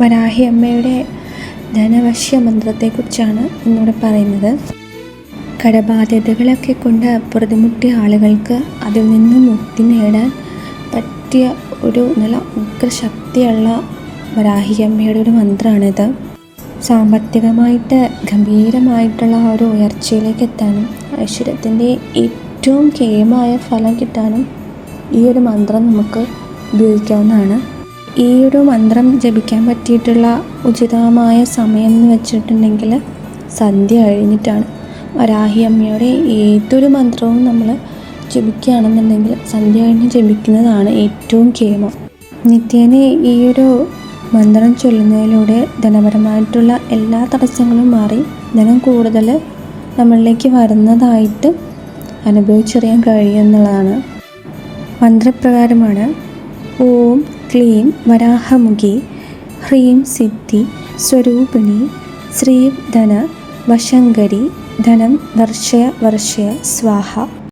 വരാഹി അമ്മയുടെ ധനവശ്യ മന്ത്രത്തെക്കുറിച്ചാണ് ഇന്നിവിടെ പറയുന്നത്. കടബാധ്യതകളൊക്കെ കൊണ്ട് പൊറുതിമുട്ടിയ ആളുകൾക്ക് അതിൽ നിന്നും മുക്തി നേടാൻ പറ്റിയ ഒരു നല്ല ഉഗ്രശക്തിയുള്ള വരാഹി അമ്മയുടെ ഒരു മന്ത്രമാണിത്. സാമ്പത്തികമായിട്ട് ഗംഭീരമായിട്ടുള്ള ആ ഒരു ഉയർച്ചയിലേക്ക് എത്താനും ഐശ്വര്യത്തിൻ്റെ ഏറ്റവും കേമായ ഫലം കിട്ടാനും ഈ ഒരു മന്ത്രം നമുക്ക് ഉപയോഗിക്കാവുന്നതാണ്. ഈ ഒരു മന്ത്രം ജപിക്കാൻ പറ്റിയിട്ടുള്ള ഉചിതമായ സമയം എന്ന് വെച്ചിട്ടുണ്ടെങ്കിൽ സന്ധ്യ കഴിഞ്ഞിട്ടാണ്. വരാഹി അമ്മയുടെ ഏതൊരു മന്ത്രവും നമ്മൾ ജപിക്കുകയാണെന്നുണ്ടെങ്കിൽ സന്ധ്യ കഴിഞ്ഞ് ജപിക്കുന്നതാണ് ഏറ്റവും കേമം. നിത്യേന ഈ ഒരു മന്ത്രം ചൊല്ലുന്നതിലൂടെ ധനപരമായിട്ടുള്ള എല്ലാ തടസ്സങ്ങളും മാറി ധനം കൂടുതൽ നമ്മളിലേക്ക് വരുന്നതായിട്ട് അനുഭവിച്ചറിയാൻ കഴിയുമെന്നുള്ളതാണ്. മന്ത്രപ്രകാരമാണ്: ഓം ക്ലീം വരാഹമുഖി ഹ്രീം സിദ്ധി സ്വരൂപിണി ശ്രീ ധന വശങ്കരി ധനം വർഷയ വർഷയ സ്വാഹ.